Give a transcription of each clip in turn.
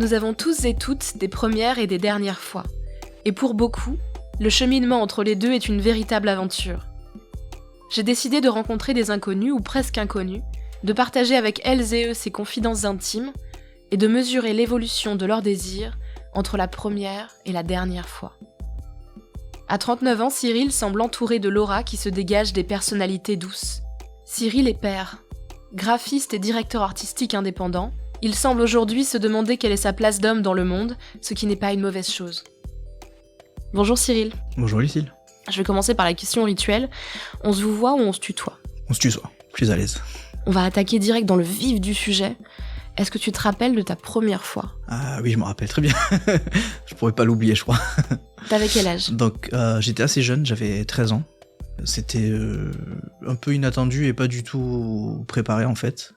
Nous avons tous et toutes des premières et des dernières fois. Et pour beaucoup, le cheminement entre les deux est une véritable aventure. J'ai décidé de rencontrer des inconnus ou presque inconnus, de partager avec elles et eux ces confidences intimes et de mesurer l'évolution de leurs désirs entre la première et la dernière fois. À 39 ans, Cyril semble entouré de l'aura qui se dégage des personnalités douces. Cyril est père. Graphiste et directeur artistique indépendant, il semble aujourd'hui se demander quelle est sa place d'homme dans le monde, ce qui n'est pas une mauvaise chose. Bonjour Cyril. Bonjour Lucille. Je vais commencer par la question rituelle. On se vous voit ou on se tutoie ? On se tutoie, je suis à l'aise. On va attaquer direct dans le vif du sujet. Est-ce que tu te rappelles de ta première fois ? Ah oui, je me rappelle très bien. Je pourrais pas l'oublier, je crois. T'avais quel âge ? Donc j'étais assez jeune, j'avais 13 ans. C'était un peu inattendu et pas du tout préparé en fait.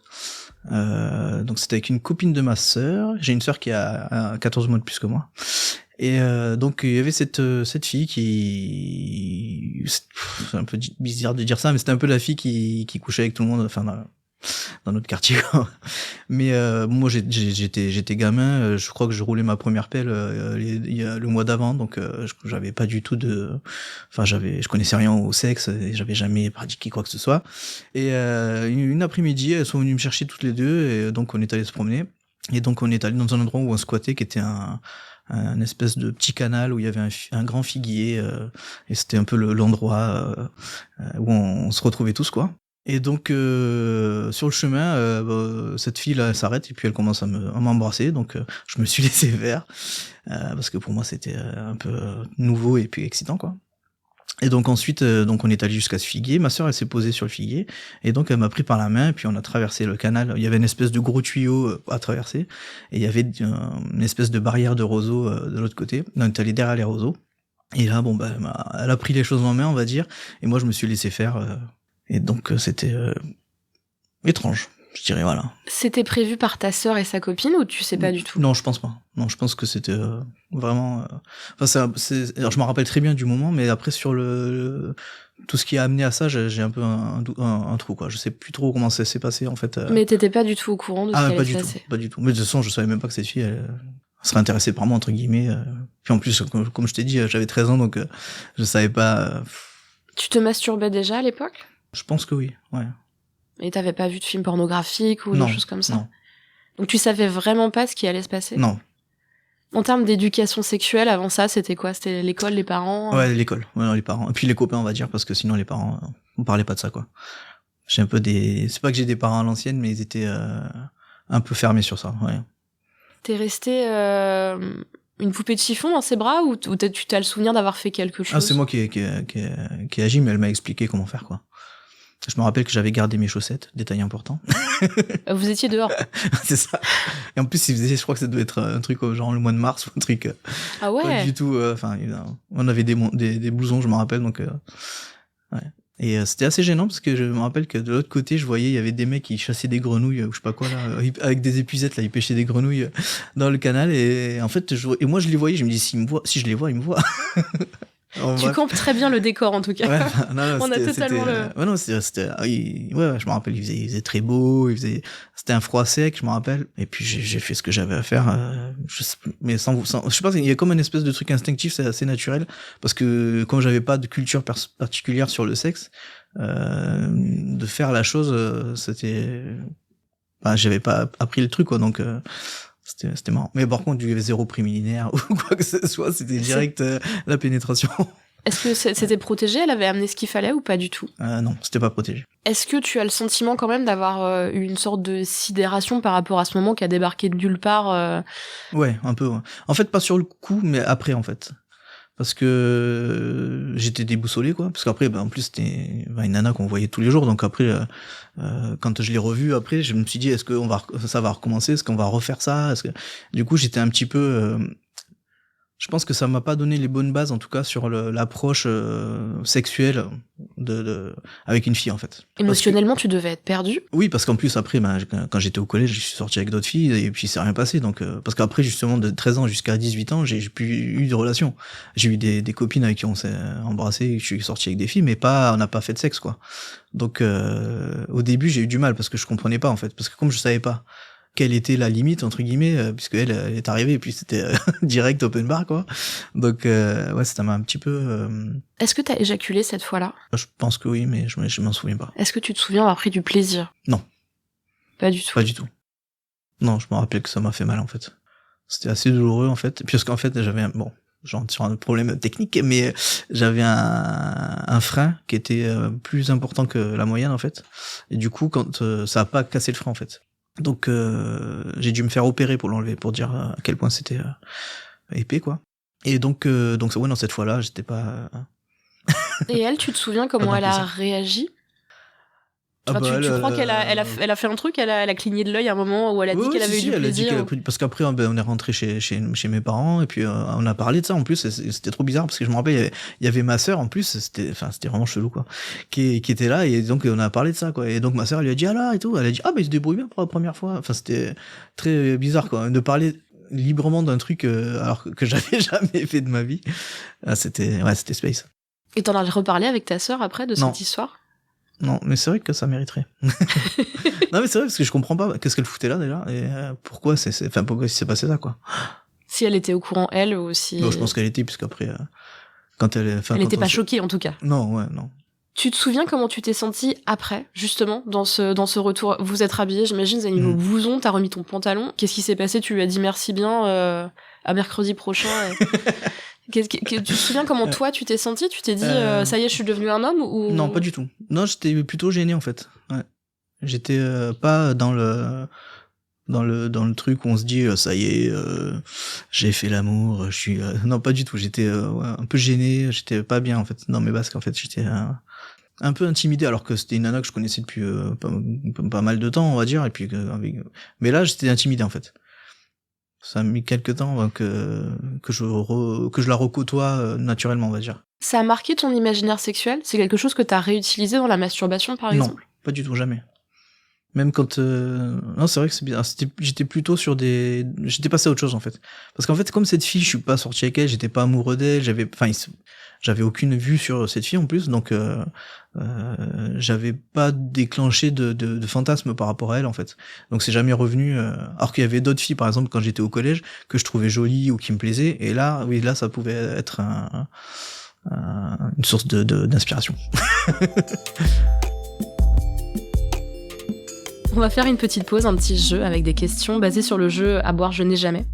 Donc c'était avec une copine de ma sœur. J'ai une sœur qui a 14 mois de plus que moi. Et donc il y avait cette fille qui, c'est un peu bizarre de dire ça, mais c'était un peu la fille qui couchait avec tout le monde, enfin dans notre quartier quoi. Mais moi j'étais gamin, je crois que je roulais ma première pelle il y a le mois d'avant, donc j'avais pas du tout je connaissais rien au sexe et j'avais jamais pratiqué quoi que ce soit. Et une après-midi elles sont venues me chercher toutes les deux et donc on est allé se promener et donc on est allé dans un endroit où on squattait qui était un espèce de petit canal où il y avait un grand figuier et c'était un peu l'endroit où on se retrouvait tous quoi. Et donc sur le chemin cette fille là elle s'arrête et puis elle commence à m'embrasser, donc je me suis laissé faire parce que pour moi c'était un peu nouveau et puis excitant quoi. Et donc ensuite donc on est allé jusqu'à ce figuier, ma sœur elle s'est posée sur le figuier et donc elle m'a pris par la main et puis on a traversé le canal. Il y avait une espèce de gros tuyau à traverser et il y avait une espèce de barrière de roseaux de l'autre côté. On est allé derrière les roseaux et là elle a pris les choses en main on va dire et moi je me suis laissé faire et donc c'était étrange, je dirais, voilà. C'était prévu par ta sœur et sa copine ou tu sais pas du tout ? Non, je pense pas. Non, je pense que c'était vraiment... alors, je m'en rappelle très bien du moment, mais après sur tout ce qui a amené à ça, j'ai un peu un trou, quoi. Je sais plus trop comment ça s'est passé, en fait. Mais t'étais pas du tout au courant de ce qui allait se passer ? Pas du tout. Mais de toute façon, je savais même pas que cette fille, elle serait intéressée par moi, entre guillemets. Puis en plus, comme je t'ai dit, j'avais 13 ans, donc je savais pas... Tu te masturbais déjà à l'époque ? Je pense que oui, ouais. Et t'avais pas vu de film pornographique ou des choses comme ça ? Non. Donc tu savais vraiment pas ce qui allait se passer ? Non. En termes d'éducation sexuelle, avant ça, c'était quoi ? C'était l'école, les parents ? Ouais, l'école, ouais, les parents. Et puis les copains, on va dire, parce que sinon les parents, on parlait pas de ça, quoi. J'ai un peu c'est pas que j'ai des parents à l'ancienne, mais ils étaient un peu fermés sur ça, ouais. T'es resté une poupée de chiffon dans ses bras ou tu t'as le souvenir d'avoir fait quelque chose ? Ah, c'est moi qui ai agi, mais elle m'a expliqué comment faire, quoi. Je me rappelle que j'avais gardé mes chaussettes, détail important. Vous étiez dehors. C'est ça. Et en plus, je crois que ça devait être un truc genre le mois de mars ou un truc. Ah ouais. Pas du tout. On avait des blousons, je me rappelle, donc ouais. Et c'était assez gênant parce que je me rappelle que de l'autre côté, je voyais il y avait des mecs qui chassaient des grenouilles ou je sais pas quoi là, avec des épuisettes là, ils pêchaient des grenouilles dans le canal et en fait et moi je les voyais, je me dis si je les vois, ils me voient. Tu campes très bien le décor en tout cas. Ouais, non, on a totalement ouais, non, c'était ouais, je me rappelle, il faisait très beau, c'était un froid sec, je me rappelle. Et puis j'ai fait ce que j'avais à faire, je sais pas, il y a comme une espèce de truc instinctif, c'est assez naturel parce que comme j'avais pas de culture particulière sur le sexe, de faire la chose, j'avais pas appris le truc quoi, donc c'était marrant. Mais par contre, il y avait zéro préliminaire ou quoi que ce soit, c'était direct la pénétration. Est-ce que c'était protégé ? Elle avait amené ce qu'il fallait ou pas du tout ? Non, c'était pas protégé. Est-ce que tu as le sentiment quand même d'avoir eu une sorte de sidération par rapport à ce moment qui a débarqué de nulle part Ouais, un peu. Ouais. En fait, pas sur le coup, mais après, en fait. Parce que j'étais déboussolé, quoi. Parce qu'après, en plus, c'était une nana qu'on voyait tous les jours. Donc après, quand je l'ai revue, après, je me suis dit, est-ce que ça va recommencer ? Est-ce qu'on va refaire ça ? Du coup, j'étais un petit peu... je pense que ça m'a pas donné les bonnes bases, en tout cas, sur l'approche sexuelle avec une fille, en fait. Émotionnellement, tu devais être perdu ? Oui, parce qu'en plus, après, quand j'étais au collège, je suis sorti avec d'autres filles, et puis c'est rien passé. Donc, parce qu'après, justement, de 13 ans jusqu'à 18 ans, j'ai plus eu de relations. J'ai eu des copines avec qui on s'est embrassé, je suis sorti avec des filles, mais on n'a pas fait de sexe, quoi. Donc, au début, j'ai eu du mal, parce que je comprenais pas, en fait. Parce que comme je savais pas, quelle était la limite entre guillemets, puisque elle est arrivée et puis c'était direct open bar quoi. Donc ouais, ça m'a un petit peu. Est-ce que t'as éjaculé cette fois-là? Je pense que oui, mais je m'en souviens pas. Est-ce que tu te souviens avoir pris du plaisir? Non. Pas du tout. Pas du tout. Non, je me rappelais que ça m'a fait mal en fait. C'était assez douloureux en fait, puisqu'en fait j'avais genre sur un problème technique, mais j'avais un frein qui était plus important que la moyenne en fait, et du coup quand ça a pas cassé le frein en fait. Donc j'ai dû me faire opérer pour l'enlever, pour dire à quel point c'était épais quoi. Et donc ouais, non, cette fois-là j'étais pas. Et elle, tu te souviens comment elle a réagi? Enfin, tu crois qu'elle a fait un truc, elle a cligné de l'œil à un moment où elle a dit qu'elle avait eu du plaisir. Parce qu'après on est rentré chez mes parents et puis on a parlé de ça en plus, c'était trop bizarre parce que je me rappelle il y avait ma sœur en plus, c'était vraiment chelou quoi, qui était là, et donc on a parlé de ça quoi, et donc ma sœur elle lui a dit ah là et tout, elle a dit ah mais il se débrouille bien pour la première fois, enfin c'était très bizarre quoi, de parler librement d'un truc alors que j'avais jamais fait de ma vie. C'était space. Et t'en as reparlé avec ta sœur après de cette histoire? Non, mais c'est vrai que ça mériterait. Non, mais c'est vrai, parce que je comprends pas qu'est-ce qu'elle foutait là déjà, et pourquoi pourquoi il s'est passé ça, quoi. Si elle était au courant, elle, ou si... Non, je pense qu'elle était, puisqu'après, quand elle... Elle était pas choquée, en tout cas. Non, ouais, non. Tu te souviens comment tu t'es senti après, justement, dans ce retour? Vous êtes rhabillés, j'imagine, vous avez mis vos blousons, t'as remis ton pantalon. Qu'est-ce qui s'est passé? Tu lui as dit merci bien, à mercredi prochain, Tu te souviens comment toi tu t'es senti? Tu t'es dit ça y est, je suis devenu un homme, ou... Non, pas du tout. Non, j'étais plutôt gêné en fait. Ouais. J'étais pas dans le truc où on se dit ça y est, j'ai fait l'amour, je suis non, pas du tout. J'étais un peu gêné, j'étais pas bien en fait dans mes baskets en fait. J'étais un peu intimidé alors que c'était une nana que je connaissais depuis pas mal de temps, on va dire, et puis mais là j'étais intimidé en fait. Ça a mis quelques temps que je la recôtoie naturellement, on va dire. Ça a marqué ton imaginaire sexuel? C'est quelque chose que t'as réutilisé dans la masturbation, par exemple? Non, pas du tout, jamais. Même quand... Non, c'est vrai que c'est bizarre. J'étais plutôt sur des... J'étais passé à autre chose, en fait. Parce qu'en fait, comme cette fille, je suis pas sorti avec elle, j'étais pas amoureux d'elle, j'avais aucune vue sur cette fille, en plus, donc j'avais pas déclenché de fantasme par rapport à elle, en fait. Donc c'est jamais revenu... Alors qu'il y avait d'autres filles, par exemple, quand j'étais au collège, que je trouvais jolies ou qui me plaisaient, et là, oui, là, ça pouvait être une source d'inspiration. On va faire une petite pause, un petit jeu avec des questions basées sur le jeu À boire, je n'ai jamais.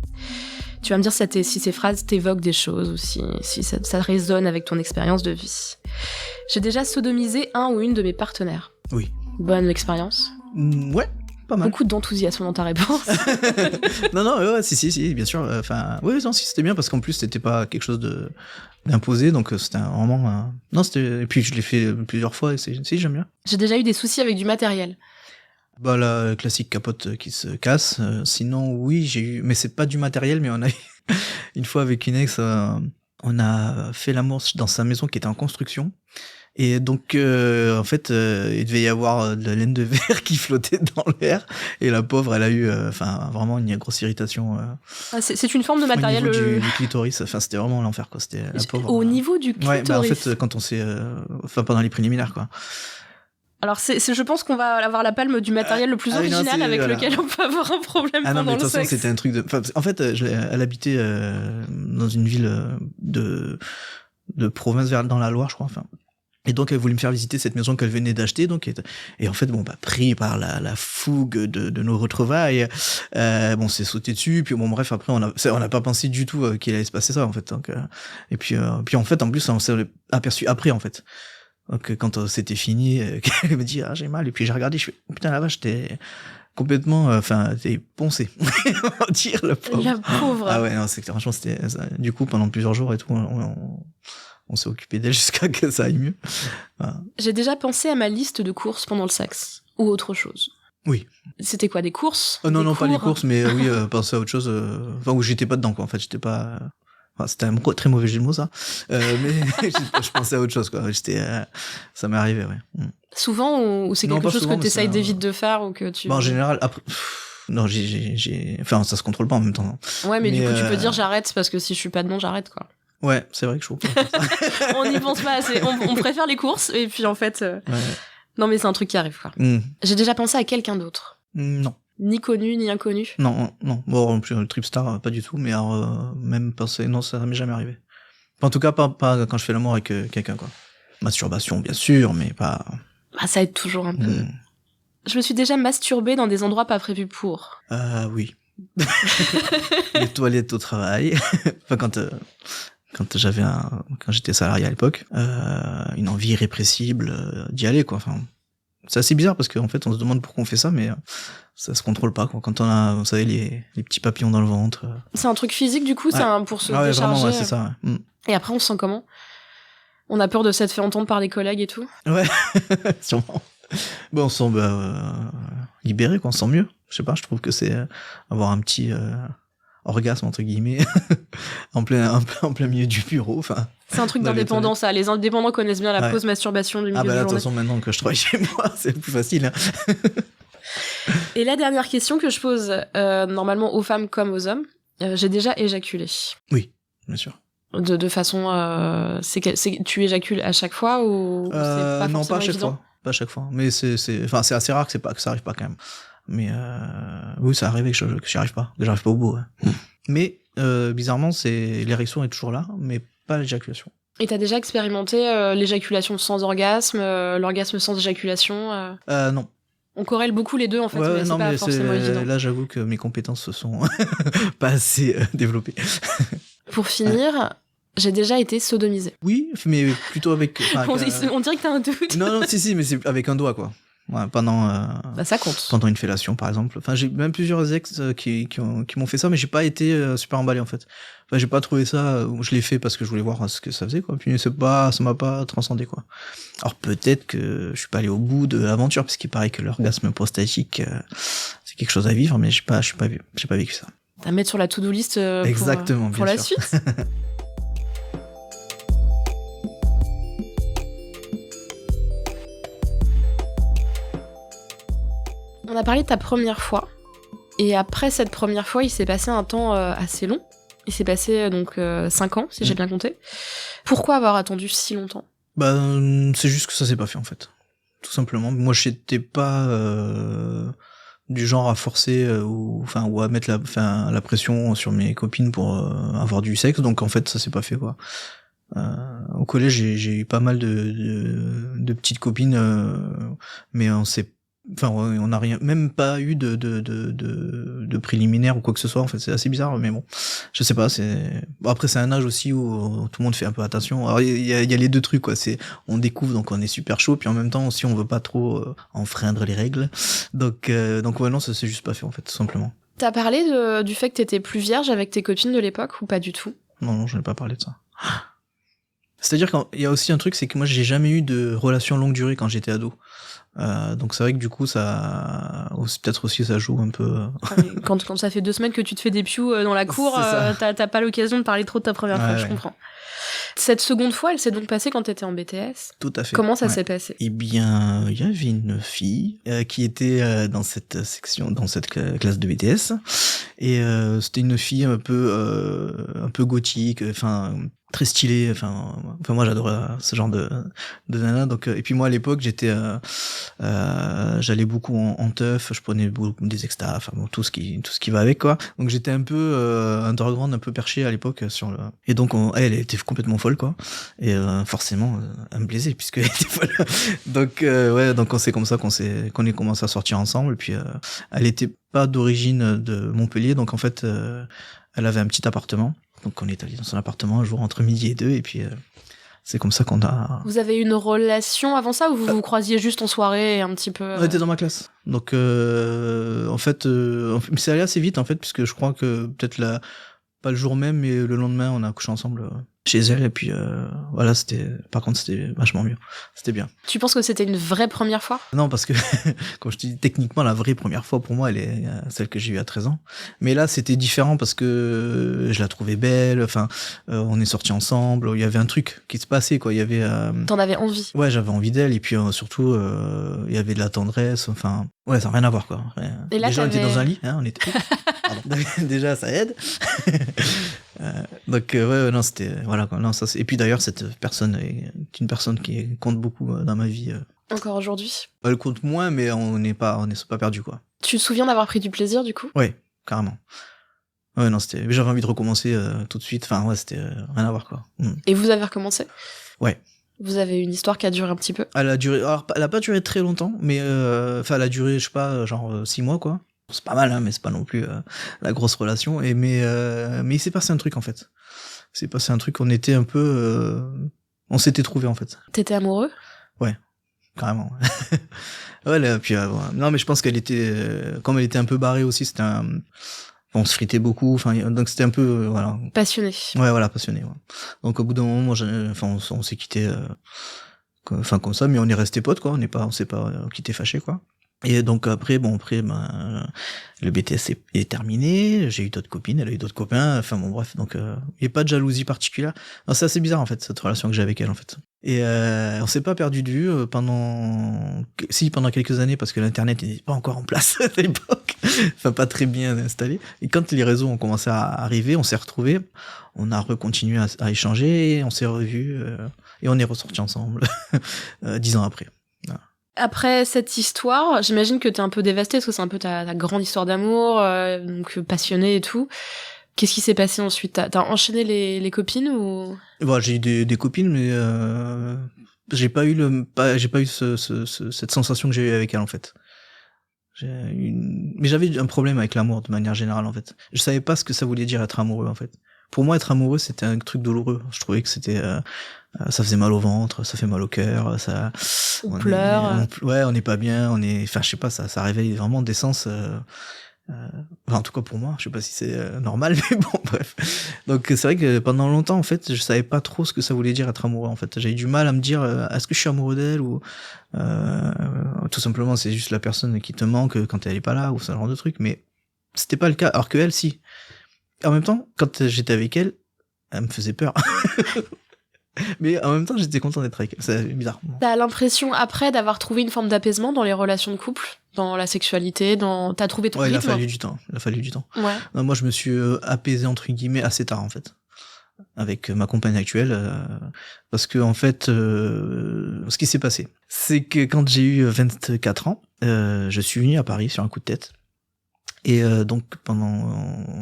Tu vas me dire si ces phrases t'évoquent des choses ou si ça résonne avec ton expérience de vie. J'ai déjà sodomisé un ou une de mes partenaires. Oui. Bonne expérience? Ouais, pas mal. Beaucoup d'enthousiasme dans ta réponse. Non, ouais, si, bien sûr. Oui, non, si, c'était bien parce qu'en plus, c'était pas quelque chose d'imposé, donc c'était vraiment... Non, c'était... Et puis je l'ai fait plusieurs fois et j'aime bien. J'ai déjà eu des soucis avec du matériel. Bah, la classique capote qui se casse. Sinon, oui, j'ai eu... Mais c'est pas du matériel, mais on a eu... Une fois avec une ex, on a fait l'amour dans sa maison qui était en construction. Et donc, en fait, il devait y avoir de la laine de verre qui flottait dans l'air. Et la pauvre, elle a eu vraiment une grosse irritation. C'est une forme de matériel... Au niveau du clitoris. Enfin, c'était vraiment l'enfer, quoi. C'était la pauvre. Au niveau du clitoris? Ouais, bah en fait, quand on s'est... pendant les préliminaires, quoi. Alors, je pense qu'on va avoir la palme du matériel le plus original avec lequel on peut avoir un problème pendant le sexe. Ah non, mais de toute façon, c'était un truc de... En fait, elle habitait dans une ville de province dans la Loire, je crois, enfin... Et donc elle voulait me faire visiter cette maison qu'elle venait d'acheter, donc et en fait pris par la fougue de nos retrouvailles, c'est sauté dessus, puis bref, après on n'a pas pensé du tout qu'il allait se passer ça en fait, donc et puis en fait en plus on s'est aperçu après en fait, donc quand c'était fini, elle me dit j'ai mal, et puis j'ai regardé, je fais putain la vache, t'es complètement t'es poncé on va dire, la pauvre. Ah ouais, non, franchement c'était du coup pendant plusieurs jours et tout, on s'est occupé d'elle jusqu'à que ça aille mieux. Voilà. J'ai déjà pensé à ma liste de courses pendant le sexe. Ou autre chose. Oui. C'était quoi, des courses? Non, pas les courses, mais oui, penser à autre chose. Où j'étais pas dedans, quoi. En fait, j'étais pas... c'était un très mauvais jeu de mots, ça. Mais je pensais à autre chose, quoi. Ça m'est arrivé, ouais. Souvent, ou c'est quelque chose que t'essayes d'éviter de faire, ou que tu... en général, après... Non, ça se contrôle pas en même temps. Ouais, mais du coup, tu peux dire j'arrête, parce que si je suis pas dedans, j'arrête, quoi. Ouais, c'est vrai que je trouve pas ça. On n'y pense pas assez. On préfère les courses, et puis en fait... Ouais. Non, mais c'est un truc qui arrive, quoi. J'ai déjà pensé à quelqu'un d'autre. Non. Ni connu, ni inconnu? Non. Bon, en plus, le TripStar, pas du tout, mais alors, même penser, non, ça m'est jamais arrivé. En tout cas, pas quand je fais l'amour avec quelqu'un, quoi. Masturbation, bien sûr, mais pas... Bah, ça aide toujours un peu. Je me suis déjà masturbée dans des endroits pas prévus pour. Oui. Les toilettes au travail. Enfin, quand j'étais salarié à l'époque, une envie irrépressible d'y aller, quoi. Enfin, c'est assez bizarre parce qu'en fait, on se demande pourquoi on fait ça, mais ça se contrôle pas, quoi. Quand on a, vous savez, les petits papillons dans le ventre. C'est un truc physique, du coup, ouais. pour se ouais, décharger. Vraiment, ouais, c'est ça. Ouais. Et après, on se sent comment? On a peur de s'être fait entendre par les collègues et tout? Ouais, sûrement. Bon, on se sent libéré, quoi. On se sent mieux. Je sais pas, je trouve que c'est avoir un petit orgasme, entre guillemets, en plein milieu du bureau. Enfin, c'est un truc d'indépendant, ça. Les indépendants connaissent bien la pause masturbation du milieu de journée. De toute façon, maintenant que je travaille chez moi, c'est plus facile. Hein. Et la dernière question que je pose normalement aux femmes comme aux hommes, j'ai déjà éjaculé. Oui, bien sûr. De façon... tu éjacules à chaque fois ou c'est pas non, pas à chaque évident? fois. Pas à chaque fois. Mais c'est assez rare que ça arrive pas quand même. Mais oui, ça arrive que j'y arrive pas. Que j'arrive pas au bout. Ouais. Mais bizarrement, l'érection est toujours là, mais pas l'éjaculation. Et t'as déjà expérimenté l'éjaculation sans orgasme, l'orgasme sans éjaculation Non. On corrèle beaucoup les deux en fait, ouais, mais c'est pas forcément évident. Là, j'avoue que mes compétences se sont pas assez développées. Pour finir, j'ai déjà été sodomisée. Oui, mais plutôt avec... on dirait que t'as un doute. Non, si, mais c'est avec un doigt, quoi. Ouais, pendant... bah, ça compte. Pendant une fellation, par exemple. Enfin, j'ai même plusieurs ex qui m'ont fait ça, mais j'ai pas été super emballé, en fait. Enfin, j'ai pas trouvé ça... Je l'ai fait parce que je voulais voir ce que ça faisait, quoi. Puis ça m'a pas transcendé, quoi. Alors peut-être que je suis pas allé au bout de l'aventure, parce qu'il paraît que l'orgasme prostatique, c'est quelque chose à vivre, mais j'ai pas vécu ça. À mettre sur la to-do list exactement, pour la suite. On a parlé de ta première fois. Et après cette première fois, il s'est passé un temps assez long. Il s'est passé donc 5 ans, si j'ai bien compté. Pourquoi avoir attendu si longtemps? C'est juste que ça s'est pas fait, en fait. Tout simplement. Moi, j'étais pas du genre à forcer ou à mettre la pression sur mes copines pour avoir du sexe. Donc, en fait, ça s'est pas fait, quoi. Au collège, j'ai eu pas mal de petites copines, mais on n'a même pas eu de préliminaire ou quoi que ce soit. En fait, c'est assez bizarre, mais bon, je sais pas. Après, c'est un âge aussi où tout le monde fait un peu attention. Alors, il y a les deux trucs, quoi. On découvre, donc on est super chaud, puis en même temps aussi, on veut pas trop enfreindre les règles. Donc ouais, non, ça s'est juste pas fait, en fait, tout simplement. T'as parlé du fait que t'étais plus vierge avec tes copines de l'époque ou pas du tout? Non, je n'ai pas parlé de ça. C'est-à-dire qu'il y a aussi un truc, c'est que moi, j'ai jamais eu de relation longue durée quand j'étais ado. Donc c'est vrai que du coup peut-être aussi ça joue un peu. Quand ça fait 2 semaines que tu te fais des pious dans la cour, t'as pas l'occasion de parler trop de ta première fois, je comprends. Cette seconde fois, elle s'est donc passée quand t'étais en BTS. Tout à fait. Comment ça s'est passé? Eh bien, il y avait une fille qui était dans cette section, dans cette classe de BTS, et c'était une fille un peu gothique, très stylée, moi j'adorais ce genre de nana. Donc et puis moi à l'époque j'allais beaucoup en teuf, je prenais beaucoup des extas, tout ce qui va avec, quoi. Donc j'étais un peu underground, un peu perché à l'époque et donc elle était complètement folle, quoi. Et forcément elle me plaisait puisqu'elle était folle. Donc donc c'est comme ça qu'on est commencé à sortir ensemble. Et puis elle était pas d'origine de Montpellier, donc en fait elle avait un petit appartement. Donc on est allé dans son appartement un jour entre midi et 2, et puis c'est comme ça qu'on a... Vous avez une relation avant ça, ou vous vous croisiez juste en soirée et un petit peu... On était dans ma classe. Donc en fait, c'est allé assez vite, en fait, puisque je crois que peut-être pas le jour même, mais le lendemain, on a couché ensemble chez elle, et puis voilà, par contre, c'était vachement mieux. C'était bien. Tu penses que c'était une vraie première fois? Non, parce que, comme je te dis, techniquement, la vraie première fois, pour moi, elle est celle que j'ai eue à 13 ans. Mais là, c'était différent parce que je la trouvais belle, on est sortis ensemble, il y avait un truc qui se passait, quoi. Il y avait... T'en avais envie? Ouais, j'avais envie d'elle, et puis surtout, il y avait de la tendresse, ouais, ça n'a rien à voir, quoi. Et là, déjà, on était dans un lit, on était... Déjà, ça aide. Donc non, c'était voilà, quoi. Non, et puis d'ailleurs cette personne est une personne qui compte beaucoup dans ma vie. Encore aujourd'hui? Elle compte moins, mais on n'est pas perdu, quoi. Tu te souviens d'avoir pris du plaisir, du coup? Ouais, carrément. Ouais, non, j'avais envie de recommencer tout de suite. Enfin, ouais, c'était rien à voir, quoi. Et vous avez recommencé? Ouais. Vous avez une histoire qui a duré un petit peu? Elle a pas duré très longtemps, mais elle a duré, je sais pas, genre 6 mois, quoi. C'est pas mal, hein, mais c'est pas non plus la grosse relation. Mais il s'est passé un truc, en fait. Il s'est passé un truc, on était un peu... on s'était trouvé en fait. T'étais amoureux? Ouais, carrément. Ouais, là, puis, non, mais je pense qu'elle était... comme elle était un peu barrée aussi, c'était un... On se fritait beaucoup, enfin, donc c'était un peu... voilà. Passionné. Ouais, voilà, passionné. Ouais. Donc au bout d'un moment, on s'est quitté... Enfin, comme ça, mais on est resté potes, quoi. On s'est pas quitté fâché, quoi. Et donc après, le BTS est terminé, j'ai eu d'autres copines, elle a eu d'autres copains, enfin bon bref, donc il n'y a pas de jalousie particulière. Non, c'est assez bizarre en fait, cette relation que j'ai avec elle en fait. Et on s'est pas perdu de vue pendant quelques années parce que l'internet n'était pas encore en place à l'époque, enfin pas très bien installé. Et quand les réseaux ont commencé à arriver, on s'est retrouvés, on a recontinué à échanger, on s'est revus et on est ressortis ensemble 10 ans après. Voilà. Après cette histoire, j'imagine que t'es un peu dévastée parce que c'est un peu ta grande histoire d'amour, donc passionnée et tout. Qu'est-ce qui s'est passé ensuite? T'as enchaîné les copines ou? Bon, j'ai eu des copines, mais j'ai pas eu cette sensation que j'ai eu avec elle en fait. Mais j'avais un problème avec l'amour de manière générale en fait. Je savais pas ce que ça voulait dire être amoureux en fait. Pour moi, être amoureux, c'était un truc douloureux. Je trouvais que c'était ça faisait mal au ventre, ça fait mal au cœur, ça. On pleure. On n'est pas bien, enfin, je sais pas, ça réveille vraiment des sens. Enfin, en tout cas pour moi, je sais pas si c'est normal, mais bon, bref. Donc c'est vrai que pendant longtemps, en fait, je savais pas trop ce que ça voulait dire être amoureux. En fait, j'avais du mal à me dire est-ce que je suis amoureux d'elle ou tout simplement c'est juste la personne qui te manque quand elle est pas là ou ce genre de truc. Mais c'était pas le cas. Alors que elle, si. En même temps, quand j'étais avec elle, elle me faisait peur. Mais en même temps, j'étais content d'être avec elle. C'est bizarre. T'as l'impression, après, d'avoir trouvé une forme d'apaisement dans les relations de couple, dans la sexualité, t'as trouvé ton rythme? Il a fallu du temps. Ouais. Non, moi, je me suis apaisé, entre guillemets, assez tard, en fait. Avec ma compagne actuelle. Parce que, en fait, ce qui s'est passé, c'est que quand j'ai eu 24 ans, je suis venu à Paris sur un coup de tête. Et donc pendant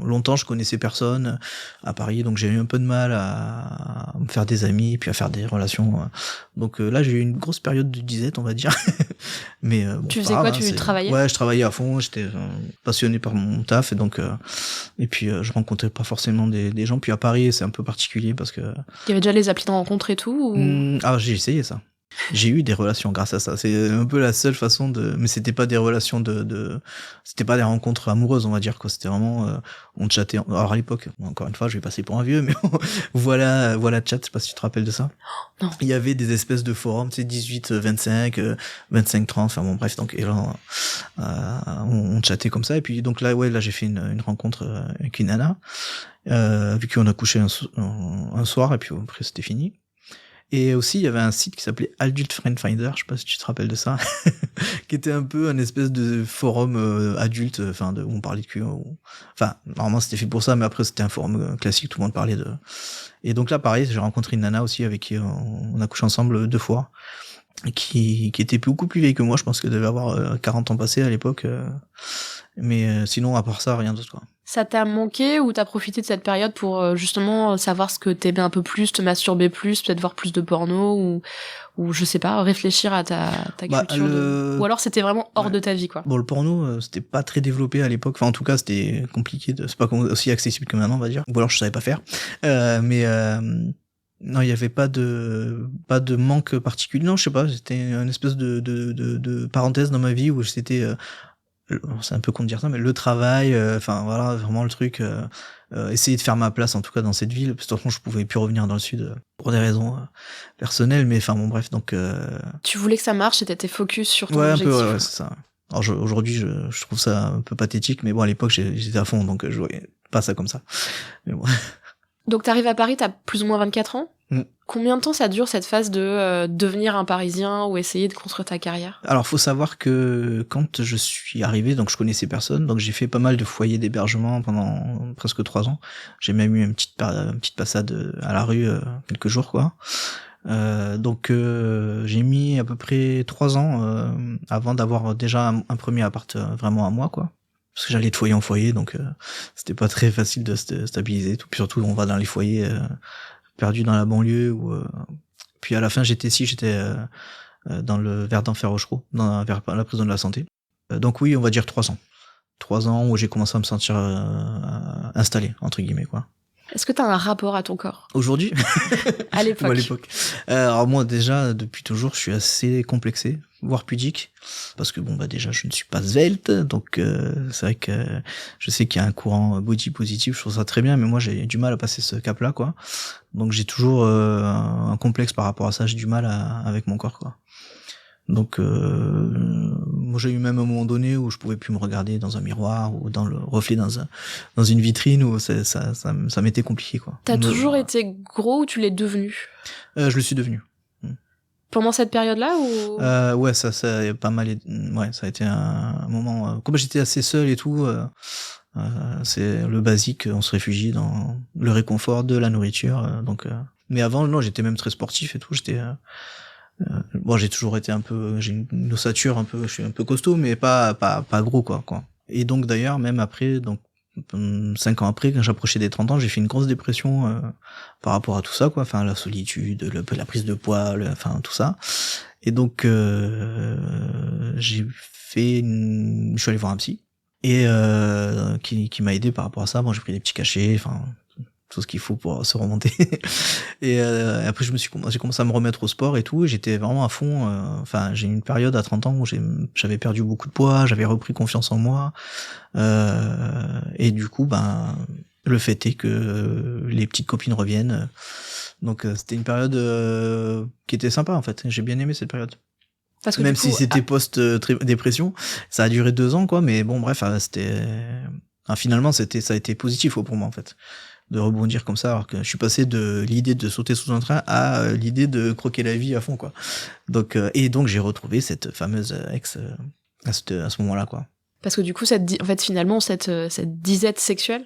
longtemps je connaissais personne à Paris, donc j'ai eu un peu de mal à me faire des amis puis à faire des relations. Donc là j'ai eu une grosse période de disette, on va dire. Mais bon, tu faisais quoi? Tu travaillais? Ouais, je travaillais à fond, j'étais passionné par mon taf et donc et puis je rencontrais pas forcément des gens. Puis à Paris c'est un peu particulier parce que il y avait déjà les applis de rencontre et tout ou... Ah, j'ai essayé ça. J'ai eu des relations grâce à ça. C'est un peu la seule façon mais c'était pas des relations c'était pas des rencontres amoureuses, on va dire, quoi. C'était vraiment, on chattait. Alors à l'époque, encore une fois, je vais passer pour un vieux, mais voilà chat, je sais pas si tu te rappelles de ça. Non. Il y avait des espèces de forums, tu sais, 18, 25, 25, 30, enfin bon, bref, donc, et là, on chattait comme ça, et puis, donc là, j'ai fait une rencontre avec une nana, avec qui on a couché un soir, et puis après, c'était fini. Et aussi, il y avait un site qui s'appelait Adult Friend Finder, je sais pas si tu te rappelles de ça, qui était un peu un espèce de forum adulte, enfin, où on parlait de cul. Enfin, normalement, c'était fait pour ça, mais après, c'était un forum classique, tout le monde parlait de... Et donc là, pareil, j'ai rencontré une nana aussi avec qui on a couché ensemble 2 fois, qui était beaucoup plus vieille que moi, je pense qu'elle devait avoir 40 ans passés à l'époque, mais sinon, à part ça, rien d'autre, quoi. Ça t'a manqué ou t'as profité de cette période pour justement savoir ce que t'aimais un peu plus, te masturber plus, peut-être voir plus de porno ou je sais pas, réfléchir à ta culture ou alors c'était vraiment hors de ta vie, quoi. Bon, le porno, c'était pas très développé à l'époque. Enfin, en tout cas, c'était compliqué. C'est pas aussi accessible que maintenant, on va dire. Ou alors, je savais pas faire. Non, il y avait pas de manque particulier. Non, je sais pas. C'était une espèce de parenthèse dans ma vie où c'était c'est un peu con de dire ça, mais le travail, enfin voilà, vraiment le truc, essayer de faire ma place en tout cas dans cette ville, parce que de toute façon je pouvais plus revenir dans le sud pour des raisons personnelles, mais enfin bon bref, donc... Tu voulais que ça marche et t'étais focus sur ton objectif. Ouais, c'est ça. Alors aujourd'hui je trouve ça un peu pathétique, mais bon à l'époque j'étais à fond, donc je voyais pas ça comme ça. Mais bon. Donc t'arrives à Paris, t'as plus ou moins 24 ans. Combien de temps ça dure cette phase de devenir un Parisien ou essayer de construire ta carrière? Alors faut savoir que quand je suis arrivé, donc je connaissais personne, donc j'ai fait pas mal de foyers d'hébergement pendant presque 3 ans. J'ai même eu une petite passade à la rue quelques jours, quoi. Donc j'ai mis à peu près 3 ans avant d'avoir déjà un premier appart vraiment à moi, quoi. Parce que j'allais de foyer en foyer, donc c'était pas très facile de stabiliser. Tout. Puis surtout, on va dans les foyers perdus dans la banlieue. Puis à la fin, j'étais dans le vers d'Enfer-Rochereau, vers la prison de la Santé. Donc oui, on va dire 3 ans. 3 ans où j'ai commencé à me sentir installé, entre guillemets, quoi. Est-ce que tu as un rapport à ton corps? Aujourd'hui? À l'époque. Ou à l'époque. Alors moi, déjà, depuis toujours, je suis assez complexé, voire pudique. Parce que bon, bah déjà, je ne suis pas svelte. Donc c'est vrai que je sais qu'il y a un courant body positif, je trouve ça très bien, mais moi, j'ai du mal à passer ce cap-là, quoi. Donc j'ai toujours un complexe par rapport à ça, j'ai du mal avec mon corps, quoi. Donc moi j'ai eu même un moment donné où je pouvais plus me regarder dans un miroir ou dans le reflet dans une vitrine, où ça m'était compliqué, quoi. T'as toujours été gros ou tu l'es devenu? Je le suis devenu. Pendant cette période-là ou Ouais, ça a pas mal. Ouais, ça a été un moment. Comme j'étais assez seul et tout, c'est le basique. On se réfugie dans le réconfort de la nourriture. Mais avant, non, j'étais même très sportif et tout. Bon, j'ai toujours été j'ai une ossature je suis un peu costaud, mais pas gros, quoi. Et donc d'ailleurs, même après, 5 ans après, quand j'approchais des 30 ans, j'ai fait une grosse dépression par rapport à tout ça, quoi. Enfin, la solitude, la prise de poids, enfin tout ça. Et donc je suis allé voir un psy et qui m'a aidé par rapport à ça. Bon, j'ai pris des petits cachets, enfin tout ce qu'il faut pour se remonter. Et après j'ai commencé à me remettre au sport et tout, et j'étais vraiment à fond. Enfin, j'ai eu une période à 30 ans où j'avais perdu beaucoup de poids, j'avais repris confiance en moi, et du coup le fait est que les petites copines reviennent. Donc c'était une période qui était sympa, en fait. J'ai bien aimé cette période. Parce que même du coup, si c'était post-dépression, ça a duré 2 ans, quoi. Mais bon, bref, finalement ça a été positif pour moi, en fait, de rebondir comme ça, alors que je suis passé de l'idée de sauter sous un train à l'idée de croquer la vie à fond, quoi. Donc j'ai retrouvé cette fameuse ex à ce moment-là, quoi. Parce que du coup, finalement, cette disette sexuelle,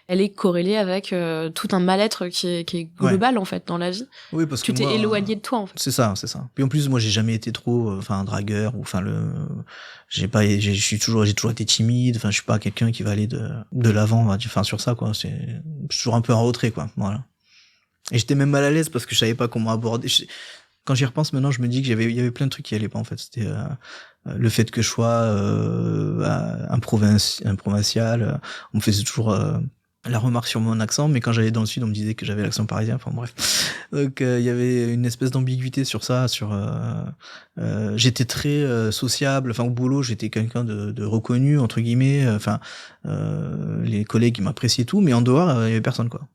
elle est corrélée avec tout un mal-être qui est global, ouais, en fait, dans la vie. Oui, parce que tu t'es éloigné de toi, en fait. C'est ça. Puis en plus, moi, j'ai jamais été trop, un dragueur, ou j'ai toujours été timide. Enfin, je suis pas quelqu'un qui va aller de l'avant, enfin, sur ça, quoi. Je suis toujours un peu en retrait, quoi. Voilà. Et j'étais même mal à l'aise parce que je savais pas comment aborder. Quand j'y repense maintenant, je me dis qu'il y avait plein de trucs qui allaient pas, en fait. C'était le fait que je sois un provincial. On me faisait toujours la remarque sur mon accent, mais quand j'allais dans le sud, on me disait que j'avais l'accent parisien. Enfin bref. Donc il y avait une espèce d'ambiguïté sur ça. J'étais très sociable. Enfin, au boulot, j'étais quelqu'un de reconnu, entre guillemets. Enfin, les collègues, ils m'appréciaient tout, mais en dehors, il y avait personne, quoi.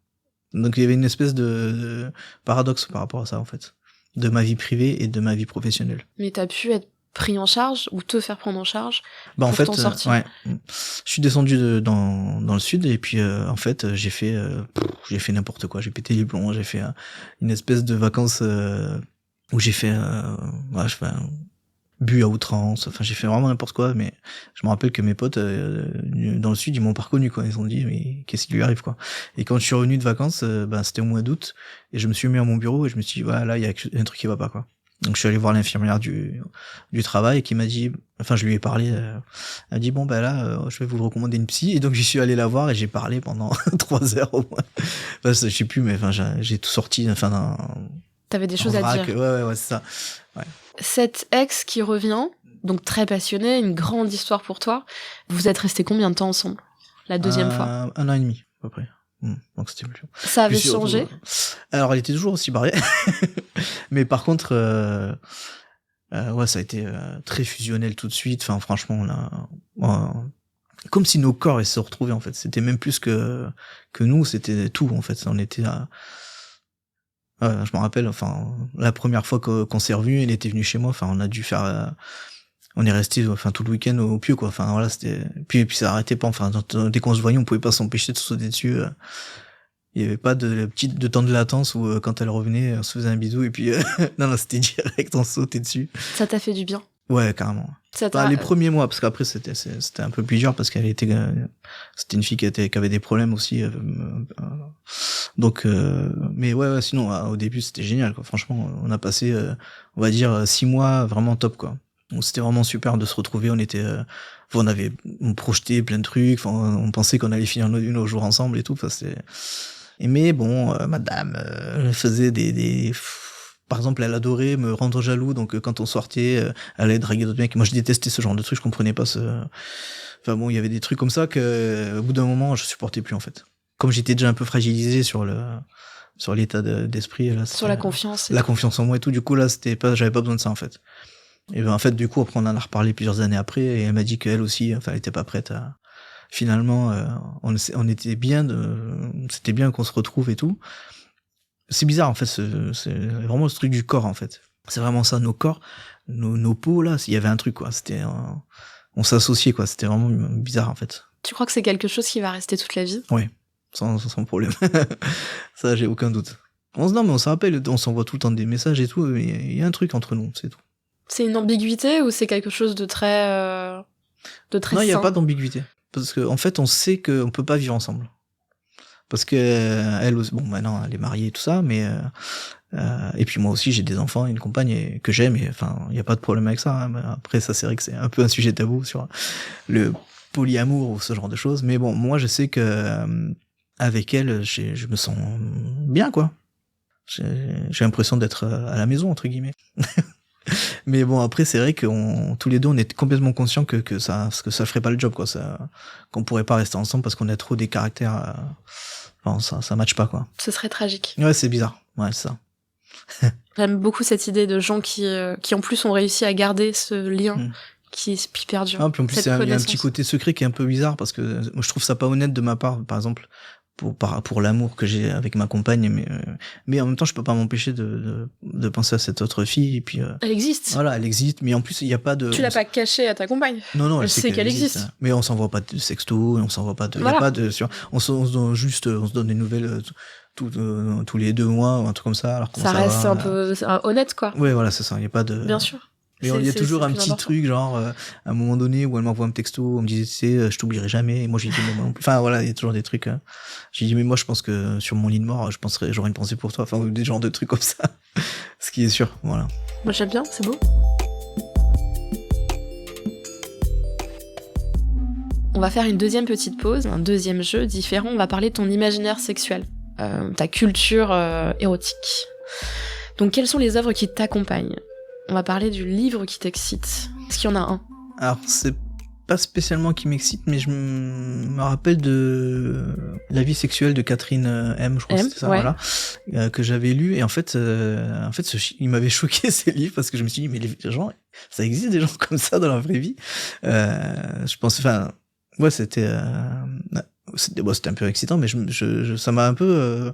Donc il y avait une espèce de paradoxe par rapport à ça, en fait, de ma vie privée et de ma vie professionnelle. Mais t'as pu être pris en charge ou te faire prendre en charge en fait, t'en sortir. Ouais. Je suis descendu dans le sud, et puis en fait j'ai fait n'importe quoi. J'ai pété les plombs, j'ai fait une espèce de vacances où j'ai fait bu à outrance. Enfin, j'ai fait vraiment n'importe quoi, mais je me rappelle que mes potes dans le sud, ils m'ont pas reconnu, quoi. Ils ont dit, mais qu'est-ce qui lui arrive, quoi. Et quand je suis revenu de vacances, c'était au mois d'août, et je me suis mis à mon bureau et je me suis dit, voilà, il y a un truc qui va pas, quoi. Donc je suis allé voir l'infirmière du travail, et qui m'a dit, enfin je lui ai parlé, elle a dit bon je vais vous recommander une psy, et donc j'y suis allé la voir et j'ai parlé pendant 3 heures au moins. Enfin, je sais plus, mais enfin j'ai tout sorti, enfin t'avais des choses à dire. Ouais, c'est ça. Ouais. Cette ex qui revient, donc très passionnée, une grande histoire pour toi. Vous êtes restés combien de temps ensemble la deuxième fois? 1 an et demi à peu près. Donc c'était plus. Ça avait changé? Alors elle était toujours aussi barrée, mais par contre ouais, ça a été très fusionnel tout de suite. Enfin, franchement, comme si nos corps se retrouvaient, en fait. C'était même plus que nous, c'était tout, en fait. On était je me rappelle, enfin, la première fois qu'on s'est revus, elle était venue chez moi. Enfin, on a dû faire on est resté tout le week-end au pieu, quoi. Enfin voilà, c'était puis ça arrêtait pas. Enfin, dès qu'on se voyait, on pouvait pas s'empêcher de se sauter dessus. Il y avait pas de temps de latence où quand elle revenait, on se faisait un bisou, et puis non, c'était direct, on se sautait dessus. Ça t'a fait du bien? Ouais, carrément. Les premiers mois, parce qu'après c'était un peu plus dur parce qu'elle était c'était une fille qui avait des problèmes aussi. Donc mais ouais, sinon au début c'était génial quoi. Franchement, on a passé on va dire 6 mois vraiment top quoi. Donc c'était vraiment super de se retrouver, on projetait plein de trucs, on pensait qu'on allait finir nos jours ensemble et tout, mais bon, madame faisait par exemple, elle adorait me rendre jaloux, donc quand on sortait, elle allait draguer d'autres mecs. Moi, je détestais ce genre de trucs, je comprenais pas Enfin bon, il y avait des trucs comme ça que, au bout d'un moment, je supportais plus en fait. Comme j'étais déjà un peu fragilisé sur l'état d'esprit, là. Sur la confiance. La confiance en moi et tout. Du coup, là, j'avais pas besoin de ça en fait. Et ben en fait, du coup, après, on en a reparlé plusieurs années après, et elle m'a dit qu'elle aussi, elle était pas prête à. Finalement, on était bien c'était bien qu'on se retrouve et tout. C'est bizarre en fait, c'est vraiment ce truc du corps en fait. C'est vraiment ça, nos corps, nos peaux là, s'il y avait un truc quoi, on s'associait quoi, c'était vraiment bizarre en fait. Tu crois que c'est quelque chose qui va rester toute la vie ? Oui, sans problème. Ça, j'ai aucun doute. Non mais on se rappelle, on s'envoie tout le temps des messages et tout, il y a un truc entre nous, c'est tout. C'est une ambiguïté ou c'est quelque chose de très Non, il y a pas d'ambiguïté. Parce qu'en fait, on sait qu'on peut pas vivre ensemble. Parce que elle aussi, bon maintenant elle est mariée et tout ça, mais et puis moi aussi j'ai des enfants, une compagne que j'aime, et enfin il y a pas de problème avec ça. Hein. Après ça c'est vrai que c'est un peu un sujet tabou sur le polyamour ou ce genre de choses, mais bon moi je sais que avec elle je me sens bien quoi. J'ai l'impression d'être à la maison entre guillemets. Mais bon après c'est vrai que tous les deux on est complètement conscients que ça ferait pas le job quoi, qu'on pourrait pas rester ensemble parce qu'on a trop des caractères. Enfin, ça matche pas, quoi. Ce serait tragique. Ouais, c'est bizarre. Ouais, c'est ça. J'aime beaucoup cette idée de gens qui en plus ont réussi à garder ce lien qui est hyper dur. Ah, puis en plus, il y a un petit côté secret qui est un peu bizarre parce que moi, je trouve ça pas honnête de ma part, par exemple, pour l'amour que j'ai avec ma compagne, mais en même temps, je peux pas m'empêcher de penser à cette autre fille, et puis. Elle existe. Voilà, elle existe, mais en plus, il y a pas de. Tu l'as pas caché à ta compagne. Non, elle sait qu'elle existe. Mais on s'envoie pas de sexto, on s'envoie pas de. Voilà. Y a pas de. On se donne des nouvelles tous les 2 mois, ou un truc comme ça. Alors ça reste un peu honnête, quoi. Ouais, voilà, c'est ça. Il y a pas de. Bien sûr. Mais il y a toujours un petit truc, genre, à un moment donné, où elle m'envoie un texto, on me disait, tu sais, je t'oublierai jamais, et moi j'ai dit, moi non plus. Enfin, voilà, il y a toujours des trucs, J'ai dit, mais moi je pense que sur mon lit de mort, j'aurais une pensée pour toi, enfin, des genres de trucs comme ça. Ce qui est sûr, voilà. Moi j'aime bien, c'est beau. On va faire une deuxième petite pause, un deuxième jeu différent, on va parler de ton imaginaire sexuel, ta culture érotique. Donc quelles sont les œuvres qui t'accompagnent ? On va parler du livre qui t'excite. Est-ce qu'il y en a un ? Alors, c'est pas spécialement qui m'excite, mais je me rappelle de La vie sexuelle de Catherine M, je crois que c'était ça, ouais. Voilà, que j'avais lu, et en fait il m'avait choqué ces livres, parce que je me suis dit, mais les gens, ça existe des gens comme ça dans la vraie vie. Je pense, enfin, ouais, c'était un peu excitant, mais ça m'a un peu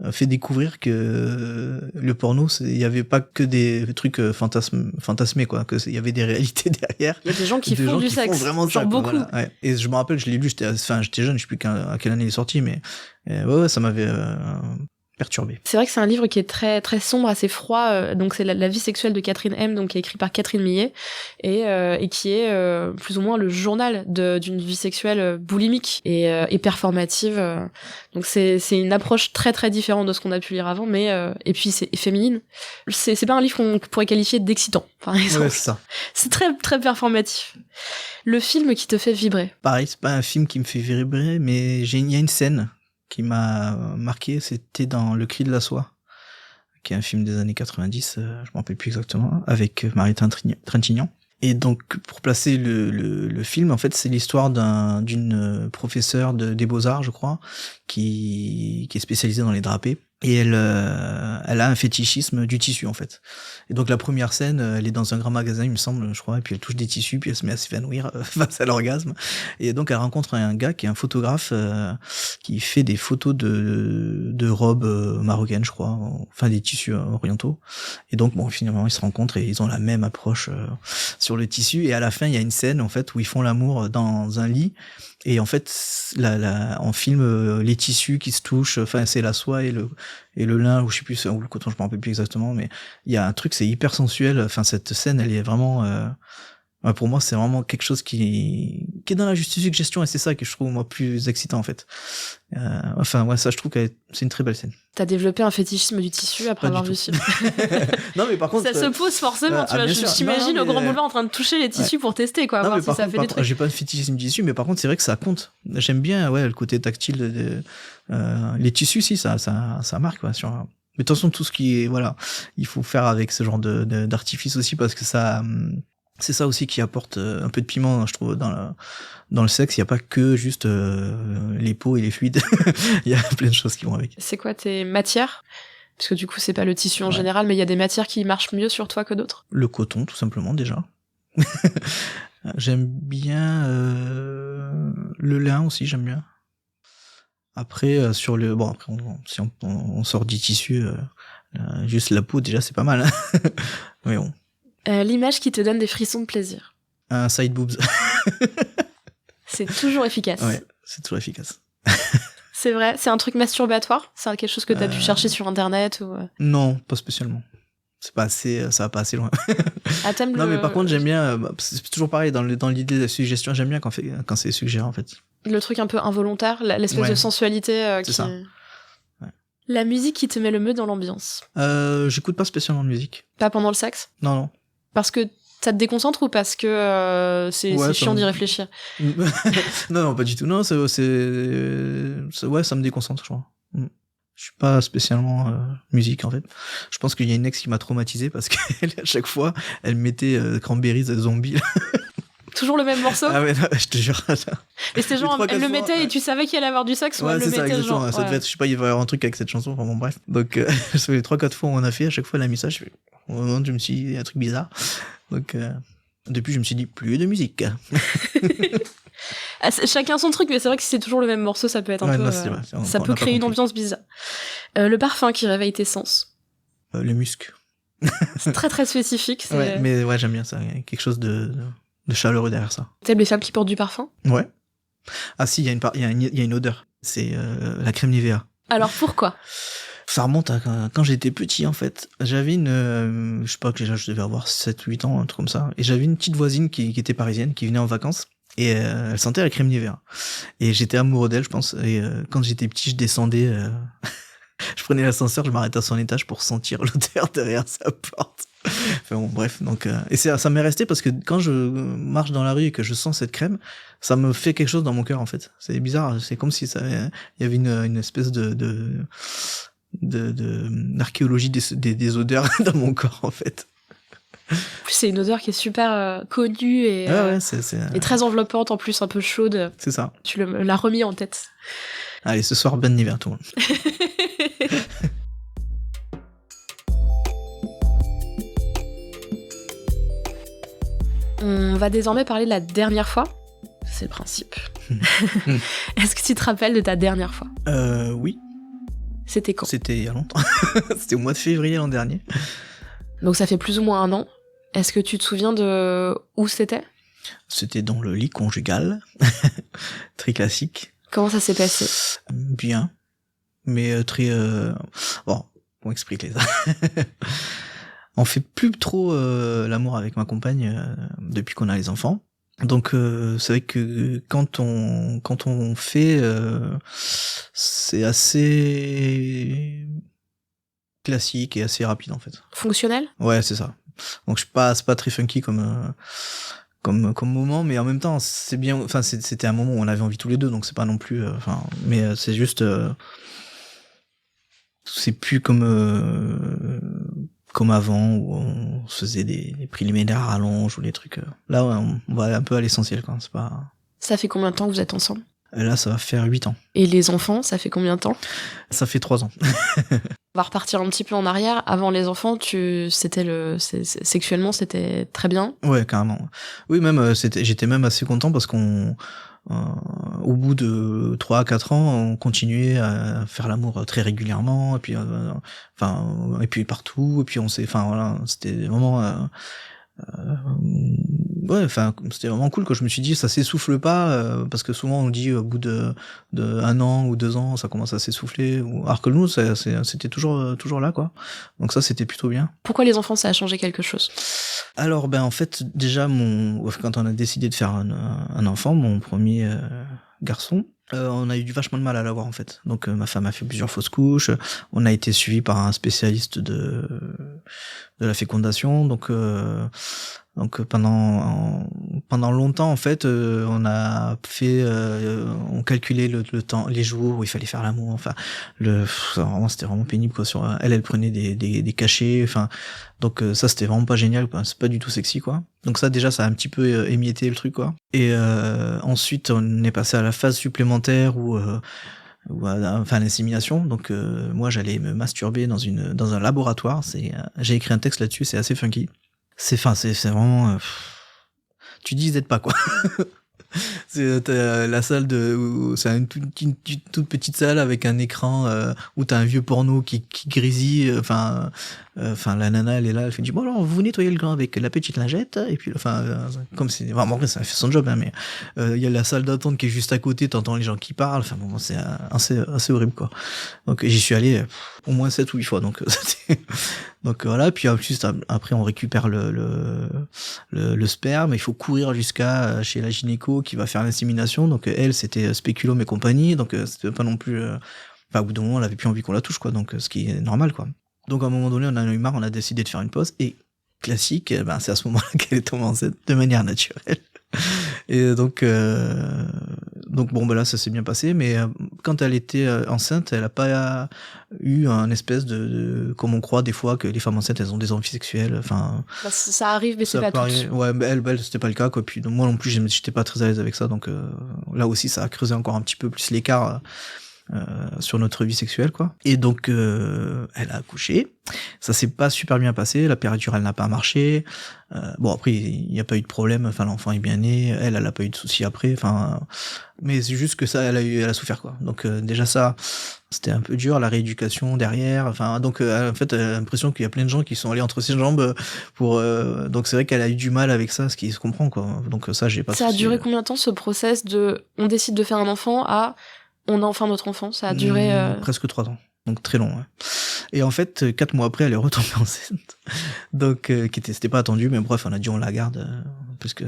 fait découvrir que le porno, il y avait pas que des trucs fantasmés quoi, que il y avait des réalités derrière. Il y a des gens qui font du sexe, vraiment genre ça, beaucoup. Voilà, ouais. Et je me rappelle, je l'ai lu, j'étais jeune, je sais plus à quelle année il est sorti, mais ouais, ça m'avait perturbé. C'est vrai que c'est un livre qui est très très sombre, assez froid. Donc c'est la vie sexuelle de Catherine M, donc qui est écrit par Catherine Millet et qui est plus ou moins le journal d'une vie sexuelle boulimique et performative. Donc c'est une approche très très différente de ce qu'on a pu lire avant, mais et puis c'est féminine. C'est pas un livre qu'on pourrait qualifier d'excitant, par exemple. Ouais, c'est ça. C'est très très performatif. Le film qui te fait vibrer. Pareil, c'est pas un film qui me fait vibrer, mais il y a une scène qui m'a marqué, c'était dans Le Cri de la Soie, qui est un film des années 90, je m'en rappelle plus exactement, avec Marie Trintignant. Et donc, pour placer le film, en fait, c'est l'histoire d'une professeure des Beaux-Arts, je crois, qui est spécialisée dans les drapés. Et elle a un fétichisme du tissu, en fait. Et donc, la première scène, elle est dans un grand magasin, il me semble, je crois, et puis elle touche des tissus, puis elle se met à s'évanouir face à l'orgasme. Et donc, elle rencontre un gars qui est un photographe, qui fait des photos de robes marocaines, je crois, enfin, des tissus orientaux. Et donc, bon, finalement, ils se rencontrent et ils ont la même approche sur le tissu. Et à la fin, il y a une scène, en fait, où ils font l'amour dans un lit. Et en fait, on filme les tissus qui se touchent, enfin, c'est la soie et le lin, ou je sais plus, ou le coton, je me rappelle plus exactement, mais il y a un truc, c'est hyper sensuel, enfin, cette scène, elle est vraiment, Ouais, pour moi, c'est vraiment quelque chose qui est dans la juste suggestion, et c'est ça que je trouve moi plus excitant en fait. Enfin, ouais, ça, je trouve que c'est une très belle scène. T'as développé un fétichisme du tissu après Pas avoir du vu tout. ce film. Non, mais par contre, Ça se pose forcément, tu vois. bien Je sûr. t'imagine Non, au Grand mais- Boulevard en train de toucher les tissus pour tester, quoi, Non, voir mais si par ça contre, fait des trucs. j'ai pas de fétichisme dessus, mais par contre, c'est vrai que ça compte. J'aime bien, ouais, le côté tactile les tissus, si, ça marque, quoi, sur. Mais de toute façon, tout ce qui est, voilà, il faut faire avec ce genre d'artifice aussi, parce que ça, c'est ça aussi qui apporte un peu de piment, je trouve, dans le sexe. Il y a pas que juste les peaux et les fluides. Il y a plein de choses qui vont avec. C'est quoi tes matières? Parce que du coup, c'est pas le tissu en Ouais. général, mais il y a des matières qui marchent mieux sur toi que d'autres. Le coton, tout simplement, déjà. J'aime bien le lin aussi, j'aime bien. Après, après, si on sort du tissu, juste la peau, déjà, c'est pas mal. Hein. Mais bon. L'image qui te donne des frissons de plaisir. Un side boobs. C'est toujours efficace. Ouais, c'est toujours efficace. C'est vrai, c'est un truc masturbatoire? C'est quelque chose que t'as pu chercher sur internet ou... Non, pas spécialement. C'est pas assez, ça va pas assez loin. Ah, t'aimes Non, mais par contre, j'aime bien, c'est toujours pareil, dans l'idée de la suggestion, j'aime bien quand c'est suggéré, en fait. le truc un peu involontaire, l'espèce de sensualité c'est ça. Ouais. La musique qui te met le mieux dans l'ambiance. J'écoute pas spécialement de musique. Pas pendant le sexe? Non. Parce que ça te déconcentre ou parce que c'est chiant d'y réfléchir? non, pas du tout. Non, ouais, ça me déconcentre, je crois. Je suis pas spécialement musique, en fait. Je pense qu'il y a une ex qui m'a traumatisé parce qu'à chaque fois, elle mettait Cranberries Zombie. Toujours le même morceau? Ah ouais, non, je te jure. Et c'était genre, elle le mettait et tu savais qu'il allait avoir du sexe ou elle le mettait exactement. genre... Ça devait être, je sais pas, il va y avoir un truc avec cette chanson, enfin bon, bref. Donc, ça fait 3-4 fois où on a fait, à chaque fois, elle a mis ça, je me suis dit, il y a un truc bizarre. Donc, depuis, je me suis dit, plus de musique. Chacun son truc, mais c'est vrai que si c'est toujours le même morceau, ça peut être un peu... Non, c'est vrai, ça peut créer une ambiance bizarre. Le parfum qui réveille tes sens. Le musc. C'est très très spécifique. Ouais, mais ouais, j'aime bien ça. Il y a quelque chose de chaleureux derrière ça. T'aimes les femmes qui portent du parfum? Ouais. Ah si, il y a une odeur. C'est la crème Nivea. Alors pourquoi? Ça remonte à quand j'étais petit, en fait. J'avais je sais pas, je devais avoir 7-8 ans, un truc comme ça. Et j'avais une petite voisine qui était parisienne, qui venait en vacances. Et elle sentait la crème Nivea. Et j'étais amoureux d'elle, je pense. Et quand j'étais petit, je descendais... je prenais l'ascenseur, je m'arrêtais à son étage pour sentir l'odeur derrière sa porte. Enfin bon, bref. Donc, et ça m'est resté parce que quand je marche dans la rue et que je sens cette crème, ça me fait quelque chose dans mon cœur, en fait. C'est bizarre. C'est comme si il y avait une espèce d'archéologie des odeurs dans mon corps, en fait. C'est une odeur qui est super connue et, et très enveloppante, en plus un peu chaude. C'est ça. Tu l'as remis en tête. Allez, ce soir, bon hiver, tout le monde. On va désormais parler de la dernière fois. C'est le principe. Est-ce que tu te rappelles de ta dernière fois? Oui. C'était quand? C'était il y a longtemps. C'était au mois de février l'an dernier. Donc ça fait plus ou moins 1 an. Est-ce que tu te souviens de où c'était? C'était dans le lit conjugal. Très classique. Comment ça s'est passé? Bien. Mais très... Bon, on explique ça. On fait plus trop l'amour avec ma compagne depuis qu'on a les enfants. Donc c'est vrai que quand on fait, c'est assez classique et assez rapide en fait. Fonctionnel? Ouais, c'est ça. Donc c'est pas très funky comme moment, mais en même temps c'est bien. Enfin c'était un moment où on avait envie tous les deux, donc c'est pas non plus. Mais c'est juste. C'est plus comme avant où on se faisait des préliminaires à rallonge ou des trucs. Là ouais, on va un peu à l'essentiel quand c'est pas. Ça fait combien de temps que vous êtes ensemble? Là ça va faire 8 ans. Et les enfants, ça fait combien de temps? Ça fait 3 ans. On va repartir un petit peu en arrière. Avant les enfants, sexuellement c'était très bien? Ouais, carrément. Oui, même j'étais même assez content parce qu'on au bout de 3-4 ans, on continuait à faire l'amour très régulièrement, et puis partout, et puis c'était vraiment ouais, enfin, c'était vraiment cool quand je me suis dit ça s'essouffle pas, parce que souvent on dit au bout de 1 an ou 2 ans ça commence à s'essouffler, alors que nous c'était toujours là quoi. Donc ça c'était plutôt bien. Pourquoi les enfants ça a changé quelque chose? Alors ben en fait déjà quand on a décidé de faire un enfant, mon premier garçon, on a eu vachement de mal à l'avoir en fait. Donc ma femme a fait plusieurs fausses couches, on a été suivi par un spécialiste de la fécondation, donc pendant longtemps en fait on calculait le temps, les jours où il fallait faire l'amour, enfin vraiment c'était vraiment pénible quoi. Elle prenait des cachets, enfin donc ça c'était vraiment pas génial quoi, c'est pas du tout sexy quoi. Donc ça déjà ça a un petit peu émietté le truc quoi. Et ensuite on est passé à la phase supplémentaire où enfin l'insémination. Donc moi j'allais me masturber dans un laboratoire, j'ai écrit un texte là-dessus, c'est assez funky. C'est vraiment tu dis pas quoi. C'est la salle c'est une toute petite salle avec un écran où t'as un vieux porno qui grésille, enfin la nana elle est là, elle fait bon alors vous nettoyez le gland avec la petite lingette et puis comme c'est vraiment vrai ça fait son job hein, mais il y a la salle d'attente qui est juste à côté, t'entends les gens qui parlent, enfin bon c'est assez horrible quoi. Donc j'y suis allé au moins 7 ou 8 fois donc donc voilà, puis ensuite après on récupère le sperme, il faut courir jusqu'à chez la gynéco qui va faire l'insémination, donc elle c'était spéculum et compagnie, donc c'était pas non plus au bout d'un moment elle avait plus envie qu'on la touche quoi, donc ce qui est normal quoi. Donc à un moment donné on en a eu marre, on a décidé de faire une pause et classique, c'est à ce moment-là qu'elle est tombée enceinte de manière naturelle. Et donc bon là ça s'est bien passé, mais quand elle était enceinte, elle a pas eu un espèce de comme on croit des fois que les femmes enceintes elles ont des envies sexuelles, enfin ça arrive mais c'est pas tout. Ouais, mais elle c'était pas le cas quoi. Puis moi non plus j'étais pas très à l'aise avec ça, donc là aussi ça a creusé encore un petit peu plus l'écart sur notre vie sexuelle quoi. Et donc elle a accouché, ça s'est pas super bien passé, la péridurale n'a pas marché, bon après il n'y a pas eu de problème, enfin l'enfant est bien né, elle a pas eu de soucis après, enfin mais c'est juste que ça elle a souffert quoi. Donc déjà ça c'était un peu dur, la rééducation derrière, enfin donc en fait elle a l'impression qu'il y a plein de gens qui sont allés entre ses jambes pour donc c'est vrai qu'elle a eu du mal avec ça, ce qui se comprend quoi. Donc ça j'ai pas. Ça a duré combien de temps ce process de on décide de faire un enfant à on a enfin notre enfant? Ça a duré presque 3 ans, donc très long. Ouais. Et en fait 4 mois après elle est retombée enceinte, donc c'était pas attendu, mais bref on a dit on la garde parce que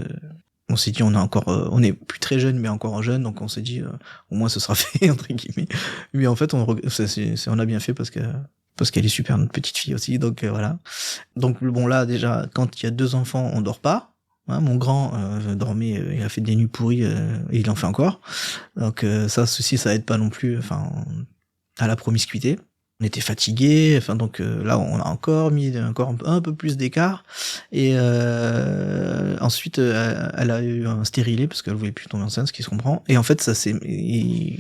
on s'est dit on est plus très jeune mais encore jeune, donc on s'est dit au moins ce sera fait entre guillemets. Mais en fait on a bien fait parce qu'elle est super notre petite fille aussi, donc voilà. Donc bon là déjà quand il y a 2 enfants on dort pas. Hein, mon grand dormait, il a fait des nuits pourries et il en fait encore. Donc ça aussi ça aide pas non plus, enfin à la promiscuité. On était fatigués, enfin donc là on a encore mis un peu plus d'écart. Et ensuite elle a eu un stérilet parce qu'elle voulait plus tomber enceinte, ce qui se comprend. Et en fait il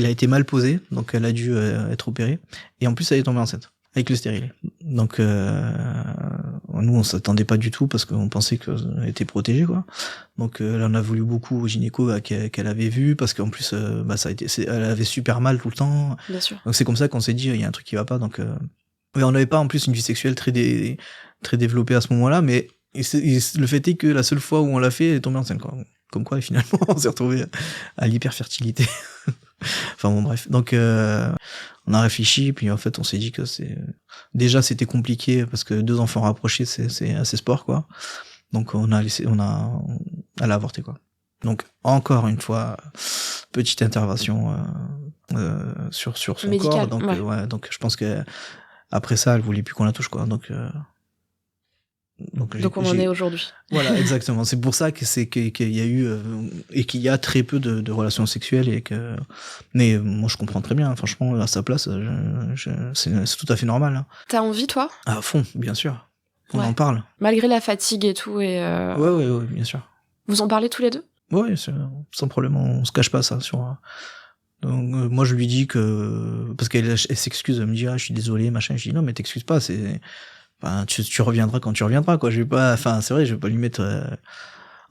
a été mal posé, donc elle a dû être opérée. Et en plus elle est tombée enceinte avec le stérilet. Donc nous on s'attendait pas du tout parce qu'on pensait qu'elle était protégée quoi. Donc elle en a voulu beaucoup au gynéco qu'elle avait vu, parce qu'en plus elle avait super mal tout le temps. Bien sûr. Donc c'est comme ça qu'on s'est dit il y a un truc qui va pas, donc mais on n'avait pas en plus une vie sexuelle très développée à ce moment-là, mais le fait est que la seule fois où on l'a fait elle est tombée enceinte quoi. Comme quoi finalement on s'est retrouvé à l'hyperfertilité. Enfin bon bref, donc on a réfléchi, puis en fait on s'est dit que c'était compliqué parce que 2 enfants rapprochés c'est assez sport quoi. Donc elle a avorté quoi. Donc encore une fois petite intervention sur son médical, corps, donc ouais. donc je pense que après ça elle voulait plus qu'on la touche quoi. Donc on en est aujourd'hui. Voilà, exactement. C'est pour ça qu'il y a eu et qu'il y a très peu de relations sexuelles, mais moi je comprends très bien. Franchement, à sa place, c'est tout à fait normal. Hein. T'as envie toi? À fond, bien sûr. On en parle. Malgré la fatigue et tout et. Ouais, bien sûr. Vous en parlez tous les deux? Ouais, sans problème. On se cache pas ça sur. Donc moi je lui dis que parce qu'elle s'excuse, elle me dit je suis désolé machin. Je dis non mais t'excuses pas, c'est. Enfin, tu reviendras quand tu reviendras quoi. Je vais pas, enfin c'est vrai, je vais pas lui mettre.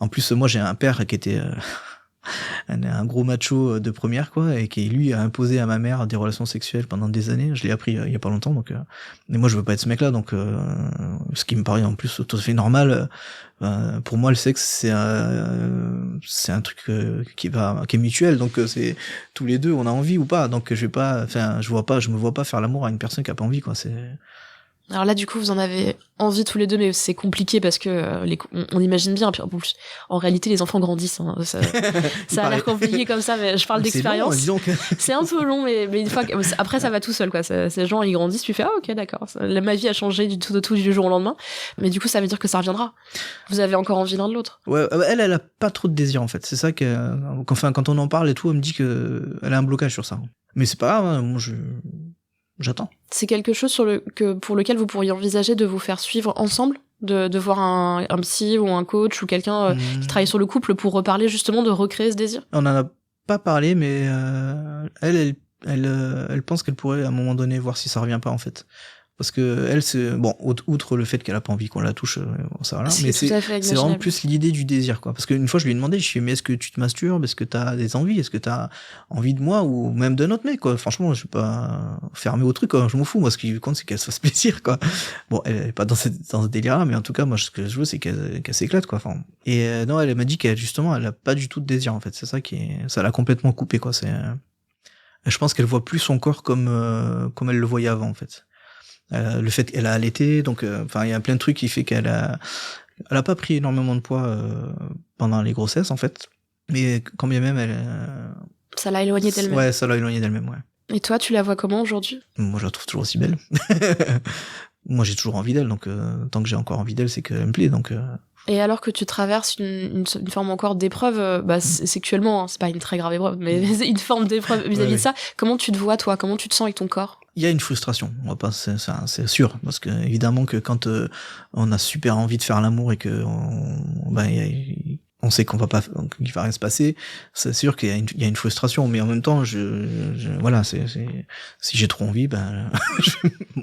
En plus moi j'ai un père qui était un gros macho de première, quoi, et qui lui a imposé à ma mère des relations sexuelles pendant des années. Je l'ai appris il y a pas longtemps, donc. Et moi, je veux pas être ce mec-là, donc ce qui me paraît en plus tout à fait normal. Pour moi, le sexe, c'est un truc qui est mutuel, donc c'est tous les deux, on a envie ou pas. Donc je me vois pas faire l'amour à une personne qui a pas envie, quoi. C'est. Alors là, du coup, vous en avez envie tous les deux, mais c'est compliqué parce que on imagine bien. Puis en réalité, les enfants grandissent. Hein, ça a l'air compliqué comme ça, mais je parle d'expérience. C'est long, dis donc. C'est un peu long, mais une fois après, ça va tout seul, quoi. Ces gens, ils grandissent, tu fais ok, d'accord. Ma vie a changé du tout du jour au lendemain. Mais du coup, ça veut dire que ça reviendra. Vous avez encore envie l'un de l'autre. Ouais, elle a pas trop de désir en fait. C'est ça que, enfin, quand on en parle et tout, elle me dit que elle a un blocage sur ça. Mais c'est pas grave. Hein, moi, j'attends. C'est quelque chose pour lequel vous pourriez envisager de vous faire suivre ensemble, de voir un psy ou un coach ou quelqu'un qui travaille sur le couple pour reparler justement de recréer ce désir. On en a pas parlé, mais elle pense qu'elle pourrait à un moment donné voir si ça revient pas en fait. Parce que elle, c'est bon, outre le fait qu'elle a pas envie qu'on la touche, ça va là, mais c'est vraiment plus l'idée du désir, quoi. Parce qu'une fois, je lui ai demandé, je lui ai dit, mais est-ce que tu te masturbes, est-ce que t'as des envies, est-ce que t'as envie de moi ou même d'un autre mec, quoi. Franchement, je vais pas fermer au truc, quoi. Je m'en fous. Moi, ce qui compte, c'est qu'elle se fasse plaisir, quoi. Bon, elle est pas dans ce délire-là, mais en tout cas, moi, ce que je veux, c'est qu'elle s'éclate, quoi. Enfin, et non, elle m'a dit qu'elle justement, elle a pas du tout de désir, en fait. C'est ça ça l'a complètement coupé, quoi. Je pense qu'elle voit plus son corps comme elle le voyait avant, en fait. Le fait qu'elle a allaité, donc enfin il y a plein de trucs qui fait qu'elle a pas pris énormément de poids pendant les grossesses en fait, mais quand bien même ça l'a éloignée d'elle-même. Ouais, ça l'a éloignée d'elle-même, ouais. Et toi, tu la vois comment aujourd'hui ? Moi, je la trouve toujours aussi belle. Moi, j'ai toujours envie d'elle, donc tant que j'ai encore envie d'elle, c'est qu'elle me plaît, donc. Et alors que tu traverses une forme encore d'épreuve, sexuellement, hein, c'est pas une très grave épreuve, mais une forme d'épreuve vis-à-vis de ça, comment tu te vois, toi ? Comment tu te sens avec ton corps ? Il y a une frustration, on va pas, c'est sûr, parce que évidemment que quand on a super envie de faire l'amour et que on sait qu'il va rien se passer, c'est sûr qu'il y a une frustration, mais en même temps, voilà, c'est si j'ai trop envie,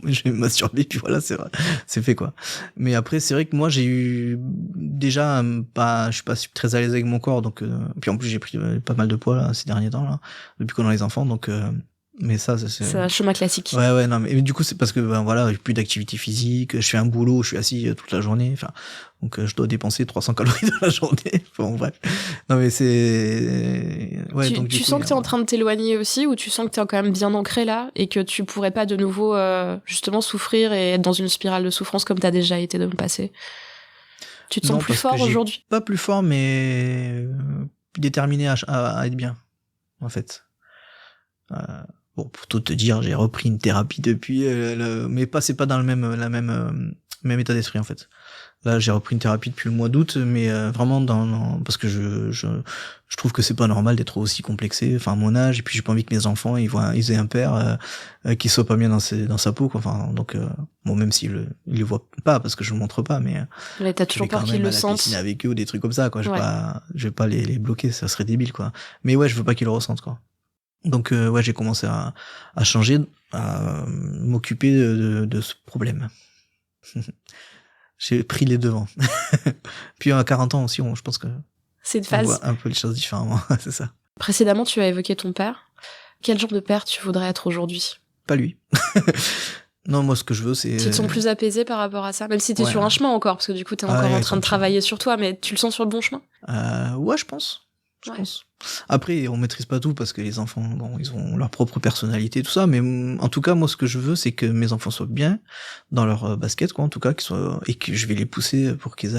je vais me masturber, puis voilà, c'est fait, quoi. Mais après, c'est vrai que moi, j'ai eu déjà je suis pas très à l'aise avec mon corps, donc puis en plus j'ai pris pas mal de poids là ces derniers temps là, depuis qu'on a les enfants, donc. Mais c'est un chemin classique. Ouais, non, mais du coup, c'est parce que, voilà, j'ai plus d'activité physique, je fais un boulot, je suis assis toute la journée, enfin, donc, je dois dépenser 300 calories dans la journée, bon, bref. Non, mais c'est, ouais, donc, tu sens que t'es en train de t'éloigner aussi, ou tu sens que t'es quand même bien ancré là, et que tu pourrais pas de nouveau, justement, souffrir et être dans une spirale de souffrance comme t'as déjà été dans le passé? Tu te sens plus fort aujourd'hui? Pas plus fort, mais, déterminé à être bien, en fait. Bon, pour tout te dire, j'ai repris une thérapie depuis, mais c'est pas dans le même état d'esprit en fait. Là, j'ai repris une thérapie depuis le mois d'août, mais vraiment parce que je trouve que c'est pas normal d'être aussi complexé. Enfin, à mon âge, et puis j'ai pas envie que mes enfants ils aient un père qui soit pas bien dans sa peau, quoi. Enfin, donc bon, même s'ils le voient pas parce que je le montre pas, mais t'as toujours peur qu'ils le sentent. Avec eux ou des trucs comme ça, quoi. Je vais pas les bloquer, ça serait débile, quoi. Mais ouais, je veux pas qu'ils le ressentent, quoi. Donc j'ai commencé à changer, à m'occuper de ce problème. J'ai pris les devants. Puis à 40 ans aussi, je pense que c'est une phase. On voit un peu les choses différemment, c'est ça. Précédemment, tu as évoqué ton père. Quel genre de père tu voudrais être aujourd'hui ? Pas lui. Non, moi ce que je veux c'est... Tu te sens plus apaisé par rapport à ça ? Même si t'es sur un chemin encore, parce que du coup t'es encore en train de travailler sur toi, mais tu le sens sur le bon chemin ? Ouais, je pense. Je pense. Après, on maîtrise pas tout parce que les enfants, bon, ils ont leur propre personnalité, tout ça, mais en tout cas, moi, ce que je veux, c'est que mes enfants soient bien dans leur basket, quoi, en tout cas, et que je vais les pousser pour qu'ils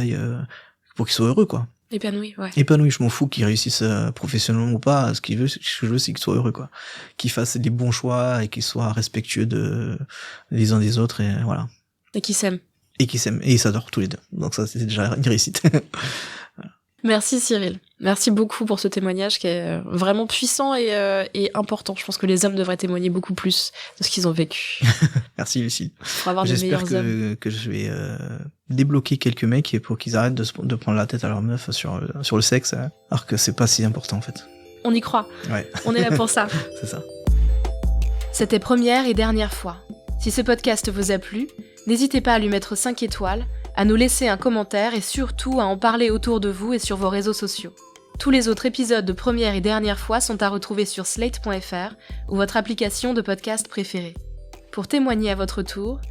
soient heureux, quoi. Épanouis, ouais. Épanouis, je m'en fous qu'ils réussissent professionnellement ou je veux, c'est qu'ils soient heureux, quoi. Qu'ils fassent des bons choix et qu'ils soient respectueux les uns des autres, et voilà. Et qu'ils s'aiment. Et ils s'adorent tous les deux. Donc ça, c'est déjà une réussite. Merci Cyril. Merci beaucoup pour ce témoignage qui est vraiment puissant et important. Je pense que les hommes devraient témoigner beaucoup plus de ce qu'ils ont vécu. Merci Lucie. Pour avoir de meilleurs hommes. Que je vais débloquer quelques mecs pour qu'ils arrêtent de prendre la tête à leur meuf sur le sexe, alors que c'est pas si important en fait. On y croit. Ouais. On est là pour ça. C'est ça. C'était première et dernière fois. Si ce podcast vous a plu, n'hésitez pas à lui mettre 5 étoiles, à nous laisser un commentaire et surtout à en parler autour de vous et sur vos réseaux sociaux. Tous les autres épisodes de Première et Dernière fois sont à retrouver sur slate.fr ou votre application de podcast préférée. Pour témoigner à votre tour,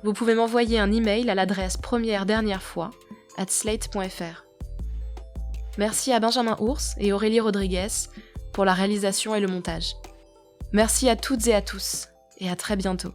vous pouvez m'envoyer un email à l'adresse première-dernière-fois@slate.fr. Merci à Benjamin Ours et Aurélie Rodriguez pour la réalisation et le montage. Merci à toutes et à tous, et à très bientôt.